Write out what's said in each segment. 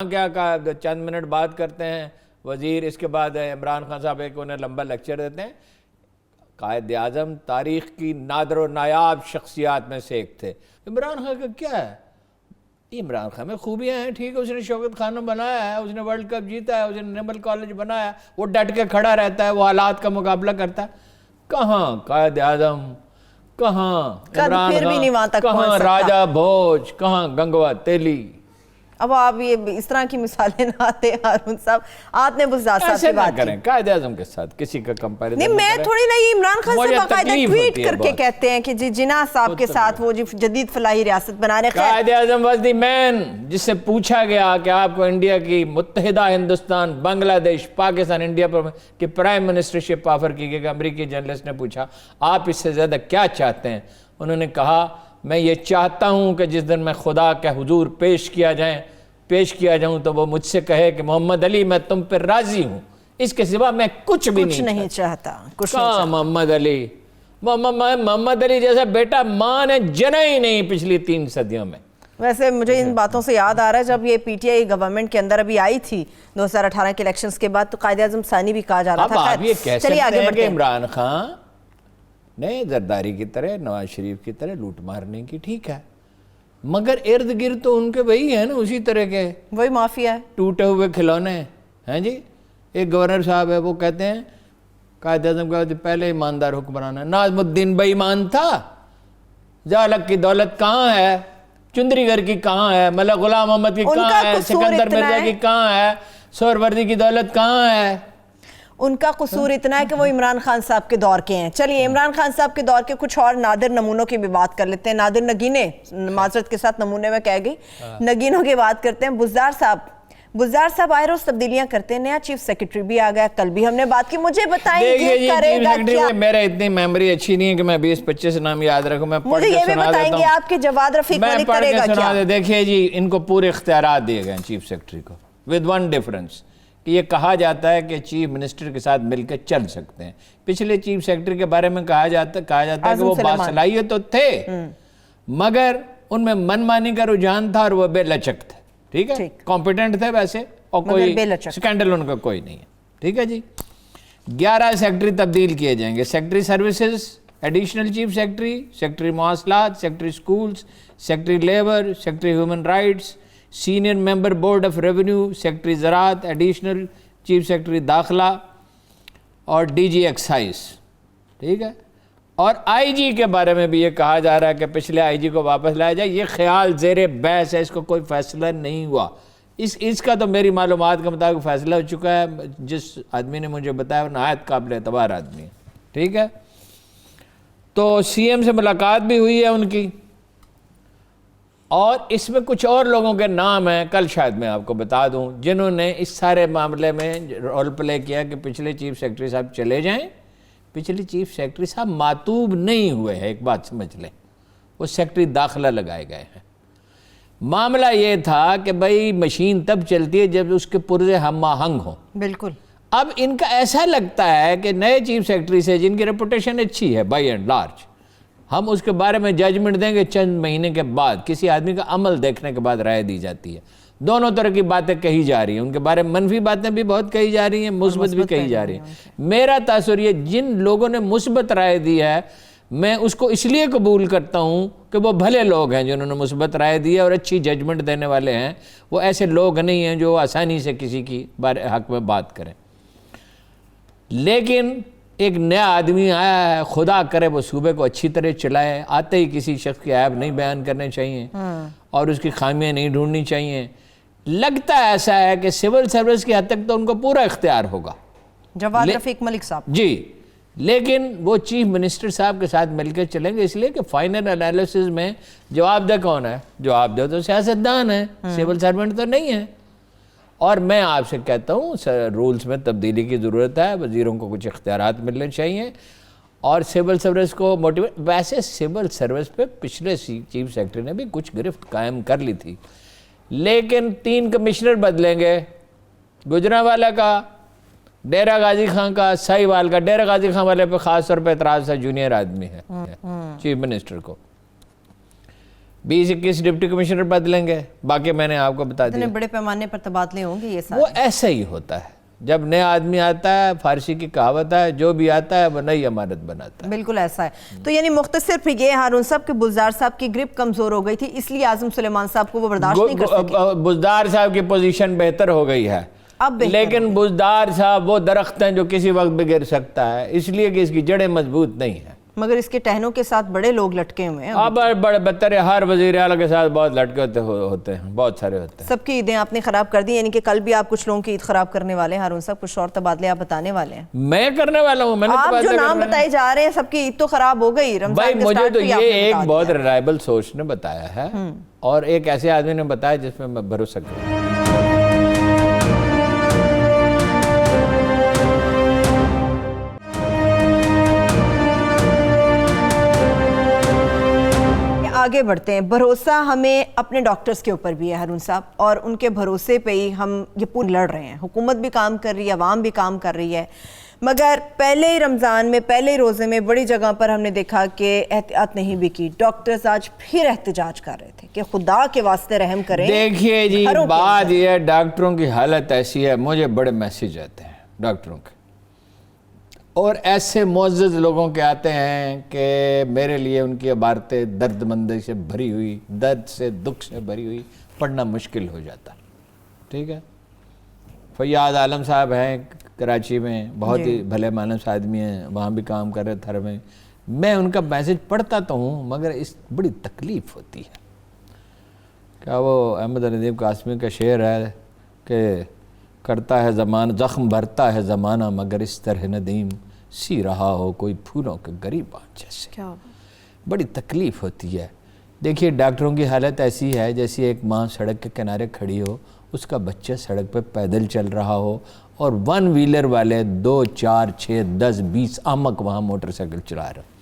کیا کہا چند منٹ بات کرتے ہیں وزیر، اس کے بعد عمران خان صاحب ایک انہیں لمبا لیکچر دیتے ہیں۔ قائد اعظم تاریخ کی نادر و نایاب شخصیات میں سے ایک تھے۔ عمران خان کا کیا ہے؟ عمران خان میں خوبیاں ہیں، ٹھیک ہے، اس نے شوکت خانم بنایا ہے، اس نے ورلڈ کپ جیتا ہے، اس نے نیول کالج بنایا ہے، وہ ڈٹ کے کھڑا رہتا ہے، وہ حالات کا مقابلہ کرتا ہے۔ کہاں قائد اعظم، کہاں عمران خان، کہاں راجہ بھوج، کہاں گنگوا تیلی۔ اب آپ یہ اس طرح کی مثالیں نہ آتے ہارون صاحب، آپ نے بزدار صاحب کی بات کریں قائد اعظم کے ساتھ کسی کا کمپیریزن نہیں، میں تھوڑی نا، یہ عمران خان سے باقاعدہ ٹویٹ کر کے کہتے ہیں کہ جی جناح صاحب کے ساتھ وہ جدید فلاحی ریاست بنا رہے۔ قائد اعظم واز دی مین جس سے پوچھا گیا کہ آپ کو انڈیا کی متحدہ ہندوستان، بنگلہ دیش، پاکستان، انڈیا پر کہ پرائم منسٹرشپ آفر کی گئی۔ امریکی جرنلسٹ نے پوچھا آپ اس سے زیادہ کیا چاہتے ہیں؟ انہوں نے کہا میں یہ چاہتا ہوں کہ جس دن میں خدا کے حضور پیش کیا جاؤں تو وہ مجھ سے کہے کہ محمد علی میں تم پر راضی ہوں، اس کے سوا میں کچھ بھی نہیں چاہتا۔ کہاں محمد علی؟ محمد علی جیسا بیٹا ماں نے جنا ہی نہیں پچھلی 3 صدیوں میں۔ ویسے مجھے ان باتوں سے یاد آ رہا ہے جب یہ پی ٹی آئی گورنمنٹ کے اندر ابھی آئی تھی 2018 کے الیکشنز کے بعد، تو قائد اعظم ثانی بھی کہا جا رہا تھا۔ اب آپ یہ کہہ سکتے ہیں کہ عمران خان نے زرداری کی طرح، نواز شریف کی طرح لوٹ مارنے کی، ٹھیک ہے، مگر ارد گرد تو ان کے وہی ہیں نا، اسی طرح کے وہی مافیا ہے، ٹوٹے ہوئے کھلونے ہیں جی۔ ایک گورنر صاحب ہے، وہ کہتے ہیں قائد اعظم کا پہلے ایماندار حکمران ہے۔ ناظم الدین بے ایمان تھا، جالک کی دولت کہاں ہے؟ چندری گھر کی کہاں ہے؟ ملک غلام محمد کی کہاں ہے؟ سکندر مرزا کی کہاں ہے؟ سہروردی کی دولت کہاں ہے؟ ان کا قصور اتنا ہے کہ وہ عمران خان صاحب کے دور کے ہیں۔ چلیے عمران خان صاحب کے دور کے کچھ اور نادر نمونوں کی بھی بات کر لیتے ہیں، نادر نگینے، معذرت کے ساتھ نمونے میں کہہ گئی، نگینوں کی بات کرتے ہیں۔ بزدار صاحب آئے روز تبدیلیاں کرتے ہیں، نیا چیف سیکرٹری بھی آ گیا، کل بھی ہم نے بات کی، مجھے بتائیں یہ کرے گا کیا؟ میرے اتنی میموری اچھی نہیں ہے کہ میں 20-25 نام یاد رکھوں، میں پڑھ کے سنا دیتا ہوں۔ مجھے یہ بھی بتائیں گے آپ کے جواد رفیق ملک کرے گا کیا؟ دیکھیے جی، ان کو پورے اختیارات دیے گئے ہیں چیف سیکرٹری کو، with one difference، کہ یہ کہا جاتا ہے کہ چیف منسٹر کے ساتھ مل کے چل سکتے ہیں۔ پچھلے چیف سیکرٹری کے بارے میں کہا جاتا ہے کہ وہ باصلاحیت تو تھے، مگر ان میں من مانی کا رجحان تھا اور وہ بے لچک تھے، ٹھیک ہے، کمپیٹنٹ تھے ویسے، اور کوئی سکینڈل ان کا کوئی نہیں ہے، ٹھیک ہے جی۔ 11 سیکرٹری تبدیل کیے جائیں گے، secretary services, additional chief secretary, secretary مواصلات، secretary schools, secretary labour, secretary human rights, senior member board of revenue, secretary زراعت، ایڈیشنل چیف سیکرٹری داخلہ اور ڈی جی ایکسائز، ٹھیک ہے۔ اور آئی جی کے بارے میں بھی یہ کہا جا رہا ہے کہ پچھلے آئی جی کو واپس لایا جائے، یہ خیال زیر بحث ہے، اس کو کوئی فیصلہ نہیں ہوا۔ اس کا تو میری معلومات کے مطابق فیصلہ ہو چکا ہے، جس آدمی نے مجھے بتایا وہ نہایت قابل اعتبار آدمی ہے، ٹھیک ہے۔ تو سی ایم سے ملاقات بھی ہوئی ہے ان کی، اور اس میں کچھ اور لوگوں کے نام ہیں، کل شاید میں آپ کو بتا دوں، جنہوں نے اس سارے معاملے میں رول پلے کیا کہ پچھلے چیف سیکرٹری صاحب چلے جائیں۔ پچھلے چیف سیکرٹری صاحب معطوب نہیں ہوئے ہیں، ایک بات سمجھ لیں، وہ سیکرٹری داخلہ لگائے گئے ہیں۔ معاملہ یہ تھا کہ بھائی مشین تب چلتی ہے جب اس کے پرزے ہم آہنگ ہوں، بالکل۔ اب ان کا ایسا لگتا ہے کہ نئے چیف سیکرٹری سے، جن کی ریپوٹیشن اچھی ہے بائی اینڈ لارج، ہم اس کے بارے میں ججمنٹ دیں گے چند مہینے کے بعد، کسی آدمی کا عمل دیکھنے کے بعد رائے دی جاتی ہے۔ دونوں طرح کی باتیں کہی جا رہی ہیں، ان کے بارے میں منفی باتیں بھی بہت کہی جا رہی ہیں، مثبت بھی کہی جا رہی ہیں۔ میرا تاثر یہ، جن لوگوں نے مثبت رائے دی ہے، میں اس کو اس لیے قبول کرتا ہوں کہ وہ بھلے لوگ ہیں جنہوں نے مثبت رائے دی ہے اور اچھی ججمنٹ دینے والے ہیں، وہ ایسے لوگ نہیں ہیں جو آسانی سے کسی کی حق میں بات کریں۔ لیکن ایک نیا آدمی آیا ہے، خدا کرے وہ صوبے کو اچھی طرح چلائے، آتے ہی کسی شخص کے عیب نہیں بیان کرنے چاہیے اور اس کی خامیاں نہیں ڈھونڈنی چاہیے۔ لگتا ایسا ہے کہ سول سروس کی حد تک تو ان کو پورا اختیار ہوگا، جواد رفیق ملک صاحب جی، لیکن وہ چیف منسٹر صاحب کے ساتھ مل کے چلیں گے، اس لیے کہ فائنل انالیسز میں جواب دہ کون ہے؟ جواب دہ تو سیاستدان ہے، سول سرونٹ تو نہیں ہے۔ اور میں آپ سے کہتا ہوں رولز میں تبدیلی کی ضرورت ہے، وزیروں کو کچھ اختیارات ملنے چاہیے اور سول سروس کو موٹیویٹ۔ ویسے سول سروس پہ پچھلے چیف سیکرٹری نے بھی کچھ گرفت قائم کر لی تھی، لیکن 3 کمشنر بدلیں گے، گجرانوالہ کا، ڈیرہ غازی خان کا، ساہیوال کا۔ ڈیرہ غازی خان والے پہ خاص طور پہ اعتراض ہے، جونیئر آدمی ہے چیف منسٹر کو۔ 20-21 डिप्टी कमिश्नर बदलेंगे, बाकी मैंने आपको बता इतने दिया। बड़े पैमाने पर तबादले होंगे ये सारे। वो ऐसा ही होता है, जब नया आदमी आता है, फारसी की कहावत है, जो भी आता है वो नई इमारत बनाता है। बिल्कुल ऐसा है। तो यानी मुख्तसर फिर ये हारून साहब कि बुज़दार साहब की ग्रिप कमजोर हो गई थी, इसलिए आज़म सुलेमान साहब को वो बर्दाश्त नहीं कर सके। बुज़दार साहब की पोजीशन बेहतर हो गई है, अब बेहतर लेकिन बुज़दार साहब वो दरख्त हैं जो किसी वक्त भी गिर सकता है, इसलिए कि इसकी जड़ें मजबूत नहीं है। मगर इसके टहनों के साथ बड़े लोग लटके हुए हैं। अब बड़े बदतर है, हर वज़ीर आला के साथ बहुत लटके होते हैं, बहुत सारे होते हैं। सबकी ईदें आपने खराब कर दी, यानी कि कल भी आप कुछ लोगों की ईद खराब करने वाले हैं हारून साहब, कुछ और तबादले आप बताने वाले हैं। मैं करने वाला हूँ, मैंने आप जो तबादला नाम करना है। बताए जा रहे हैं सबकी ईद तो खराब हो गई। रमजान भाई के मुझे स्टार्ट तो पे ही ये आपने एक बता बहुत दिया। रिलायबल सोर्स ने बताया है, और एक ऐसे आदमी ने बताया जिसमें मैं भरोसा करूँ। आगे बढ़ते हैं। भरोसा हमें अपने डॉक्टर्स के ऊपर भी है हारून साहब, और उनके भरोसे पे ही हम ये पूरी लड़ रहे हैं। हुकूमत भी काम कर रही है, अवाम भी काम कर रही है, मगर पहले ही रमज़ान में, पहले ही रोज़े में बड़ी जगह पर हमने देखा कि एहतियात नहीं भी की। डॉक्टर्स आज फिर एहतजाज कर रहे थे कि खुदा के वास्ते रहम करें। देखिए जी, घरों के बात अंदर। ये है, डॉक्टरों की हालत ऐसी है, मुझे बड़े मैसेज आते हैं डॉक्टरों के, और ऐसे मुअज़्ज़ज़ लोगों के आते हैं कि मेरे लिए उनकी इबारतें दर्दमंदी से भरी हुई, दर्द से, दुख से भरी हुई, पढ़ना मुश्किल हो जाता। ठीक है, फैयाद आलम साहब हैं कराची में, बहुत ही भले मानस आदमी हैं, वहाँ भी काम कर रहे थर में। मैं उनका मैसेज पढ़ता तो हूँ, मगर इस बड़ी तकलीफ़ होती है। क्या वो अहमद नदीम कासमी का शेर है कि करता है ज़माना ज़ख्म भरता है ज़माना, मगर इस तरह नदीम सी रहा हो कोई फूलों के गरीबान जैसे। क्या बड़ी तकलीफ़ होती है। देखिए, डॉक्टरों की हालत ऐसी है जैसे एक माँ सड़क के किनारे खड़ी हो, उसका बच्चा सड़क पे पैदल चल रहा हो, और 1 व्हीलर वाले 2, 4, 6, 10, 20 आमक वहाँ मोटरसाइकिल चला रहे।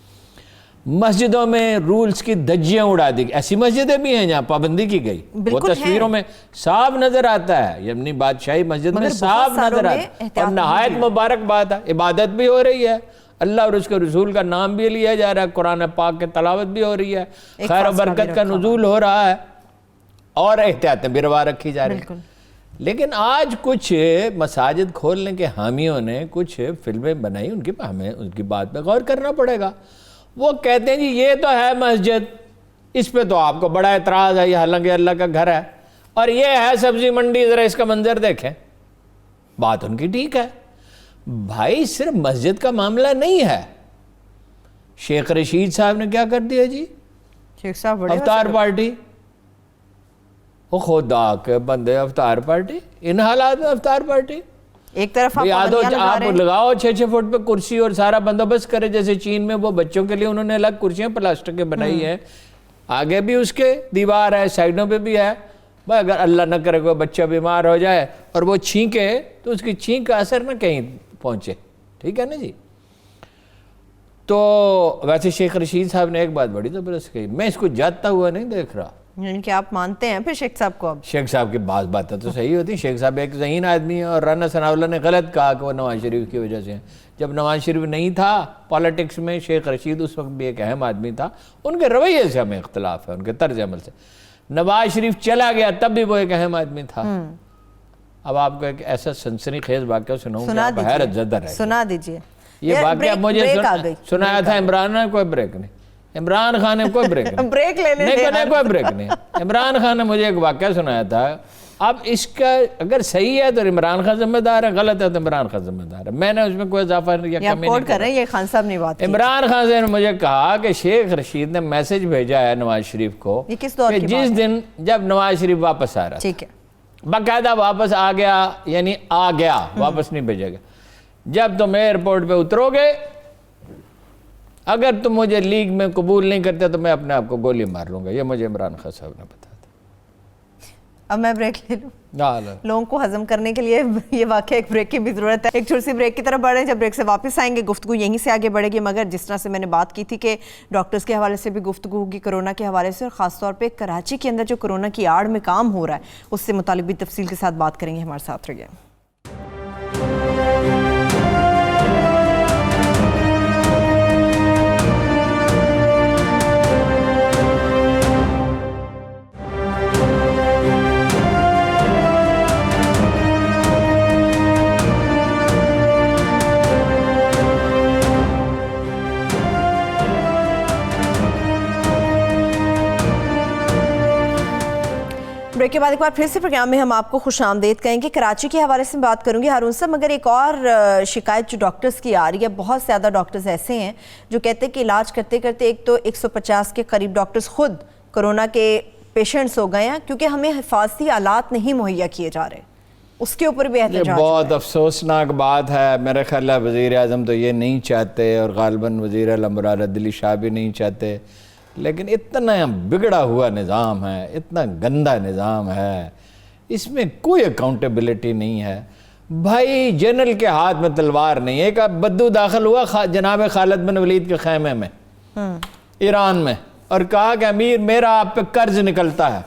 मस्जिदों में रूल्स की धज्जियां उड़ा दी। ऐसी मस्जिदें भी हैं जहाँ पाबंदी की गई, वो तस्वीरों में साफ नजर आता है। यमनी बादशाही मस्जिद में साफ नजर आता है, और नहायत मुबारक बात है, इबादत भी हो रही है, अल्लाह और उसके रसूल का नाम भी लिया जा रहा है, कुरान पाक के तलावत भी हो रही है, खैर और बरकत का नुज़ूल हो रहा है, और एहतियातें भी रवा रखी जा रही हैं। लेकिन आज कुछ मसाजिद खोलने के हामियों ने कुछ फिल्में बनाई, हमें उनकी बात पे गौर करना पड़ेगा। वो कहते हैं जी ये तो है मस्जिद, इस पे तो आपको बड़ा एतराज़ है, ये हालांकि अल्लाह का घर है, और ये है सब्जी मंडी, ज़रा इसका मंजर देखें। बात उनकी ठीक है भाई, सिर्फ मस्जिद का मामला नहीं है। शेख रशीद साहब ने क्या कर दिया जी, शेख साहब बड़े अफ्तार पार्टी, वो खुदा के बंदे, अफ्तार पार्टी, इन हालात में अफ्तार पार्टी। एक तरफ आप याद हो, पाबंदियां लगा आप रहे हैं। लगाओ 6-6 फुट पे कुर्सी और सारा बंदोबस्त करे, जैसे चीन में वो बच्चों के लिए उन्होंने अलग कुर्सियां प्लास्टिक के बनाई है, आगे भी उसके दीवार है, साइडों पे भी है। भाई अगर अल्लाह न करे कोई बच्चा बीमार हो जाए और वो छींके, तो उसकी छींक का असर न कहीं पहुंचे। ठीक है ना जी। तो वैसे शेख रशीद साहब ने एक बात बड़ी ज़बरदस्त कही, मैं इसको जाता हुआ नहीं देख रहा। यानी कि आप मानते हैं फिर शेख साहब को? अब शेख साहब की बातें तो सही होती। शेख साहब एक ज़हीन आदमी है, और राना सनाउल्लाह ने गलत कहा कि वो नवाज शरीफ की वजह से है। जब नवाज शरीफ नहीं था पॉलिटिक्स में, शेख रशीद उस वक्त भी एक अहम आदमी था। उनके रवैये से हमें इख्तलाफ है, उनके तर्ज अमल से। नवाज शरीफ चला गया तब भी वो एक अहम आदमी था। अब आपको एक ऐसा सनसनीखेज वाक़या सुनाऊंगा, आप हैरत ज़दा रहे। सुना दीजिए। ये वाक़या मुझे सुनाया था इमरान ने, कोई ब्रेक नहीं, इमरान खान ने कोई ब्रेक नहीं, ब्रेक लेने नहीं कोई ब्रेक नहीं। इमरान खान ने मुझे एक वाक़या सुनाया था। अब इसका अगर सही है तो इमरान खान जिम्मेदार है, गलत है तो इमरान खान जिम्मेदार है। मैंने उसमें कोई इजाफा या कमी नहीं कर रहे हैं, ये खान साहब ने बात की। इमरान खान से मुझे कहा कि शेख रशीद ने मैसेज भेजा है नवाज शरीफ को, ये किस दौर की जिस दिन जब नवाज शरीफ वापस आ रहा, ठीक है, बाकायदा वापस आ गया, यानी आ गया, वापस नहीं भेजेगा, जब तुम एयरपोर्ट पे उतरोगे, अगर तुम मुझे लीग में कबूल नहीं करते तो मैं अपने आप को गोली मार लूंगा। ये मुझे इमरान खान साहब ने बताया था। अब मैं ब्रेक ले लूं? लोगों को हजम करने के लिए ये वाकई एक ब्रेक की भी जरूरत है। एक छोटी सी ब्रेक की तरफ बढ़े, जब ब्रेक से वापस आएंगे गुफ्तगू यहीं से आगे बढ़ेगी। मगर जिस तरह से मैंने बात की थी कि डॉक्टर्स के हवाले से भी गुफ्तगू होगी, कोरोना के हवाले से, और ख़ासतौर पे कराची के अंदर जो कोरोना की आड़ में काम हो रहा है उससे मुतालिक भी तफसील के साथ बात करेंगे। हमारे साथ रहिए। ब्रेक के बाद एक बार फिर से प्रोग्राम में हम आपको खुश आमदेद कहेंगे। कराची के हवाले से बात करूंगी हारून साहब, मगर एक और शिकायत जो डॉक्टर्स की आ रही है, बहुत ज़्यादा डॉक्टर्स ऐसे हैं जो कहते हैं कि इलाज करते करते एक तो 150 के करीब डॉक्टर्स खुद कोरोना के पेशेंट्स हो गए हैं क्योंकि हमें हिफाजती आलात नहीं मुहैया किए जा रहे। उसके ऊपर भी ये बहुत अफसोसनाक बात है। मेरे ख्याल है वज़ीर आज़म तो ये नहीं चाहते और गालिबन वज़ीर आला मुराद अदली शाह भी नहीं चाहते, लेकिन इतना बिगड़ा हुआ निज़ाम है, इतना गंदा निज़ाम है, इसमें कोई अकाउंटेबिलिटी नहीं है। भाई जनरल के हाथ में तलवार नहीं है। एक बद्दू दाखिल हुआ जनाब खालिद बिन वलीद के खैमे में ईरान में और कहा कि अमीर मेरा आप पे कर्ज निकलता है।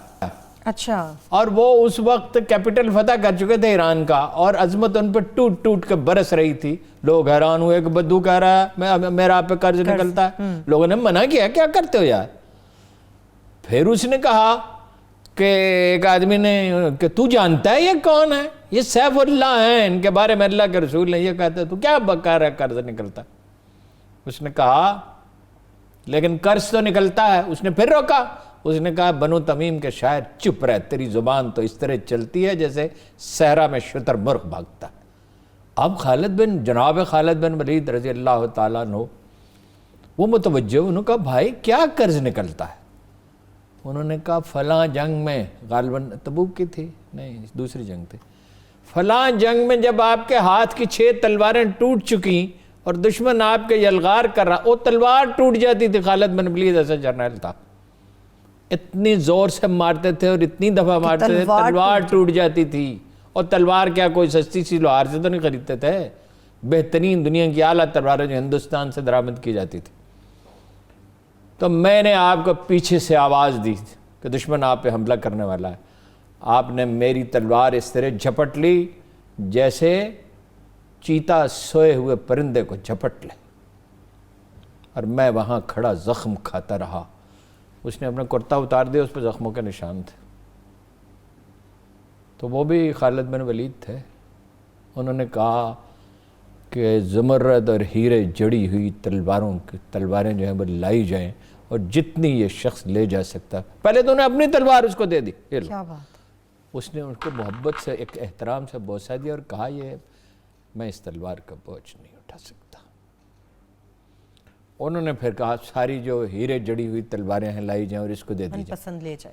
अच्छा। और वो उस वक्त कैपिटल फतह कर चुके थे ईरान का और अजमत उन पर टूट टूट के बरस रही थी। लोग हैरान हुए कि बद्दू कह रहा है मेरा आप पे कर्ज निकलता है। लोगों ने मना किया, क्या करते हो यार। फिर उसने कहा कि एक आदमी ने कि तू जानता है ये कौन है, ये सैफुल्लाह हैं, इनके बारे में अल्लाह के रसूल ने ये कहते तू क्या बका रहा है कर्ज निकलता। उसने कहा लेकिन कर्ज तो निकलता है। उसने फिर रोका, उसने कहा बनो तमीम के शायर चुप रह, तेरी जुबान तो इस तरह चलती है जैसे सहरा में शुतुरमुर्ग भागता है। अब जनाब खालिद बिन वलीद रज़ी अल्लाह ताला अन्हु वो मुतवज्जो, उन्होंने कहा भाई क्या कर्ज निकलता है। उन्होंने कहा फलां जंग में, गालिबन तबूक की थी, नहीं दूसरी जंग थी, फलां जंग में जब आपके हाथ की 6 तलवारें टूट चुकी और दुश्मन आपके यलगार कर रहा, वो तलवार टूट जाती थी। खालिद बिन वलीद ऐसा जर्नल था, इतनी जोर से मारते थे और इतनी दफा मारते थे तलवार टूट जाती थी। और तलवार क्या कोई सस्ती सी लोहार से तो नहीं खरीदते थे, बेहतरीन दुनिया की आला तलवारें जो हिंदुस्तान से दरामद की जाती थी। तो मैंने आपको पीछे से आवाज़ दी कि दुश्मन आप पे हमला करने वाला है। आपने मेरी तलवार इस तरह झपट ली जैसे चीता सोए हुए परिंदे को झपट ले, और मैं वहाँ खड़ा ज़ख्म खाता रहा। उसने अपना कुर्ता उतार दिया, उस पर ज़ख्मों के निशान थे। तो वो भी खालिद बिन वलीद थे। उन्होंने कहा कि ज़मरद और हीरे जड़ी हुई तलवारें जो हैं वो लाई जाएं और जितनी ये शख्स ले जा सकता। पहले तो उन्हें अपनी तलवार उसको दे दी। क्या बात। उसने उसको मोहब्बत से एक एहतराम से बोसा दिया और कहा ये मैं इस तलवार का बोझ नहीं उठा सकता। उन्होंने फिर कहा सारी जो हीरे जड़ी हुई तलवारें हैं लाई जाएं और इसको दे दी जाए, पसंद ले जाए।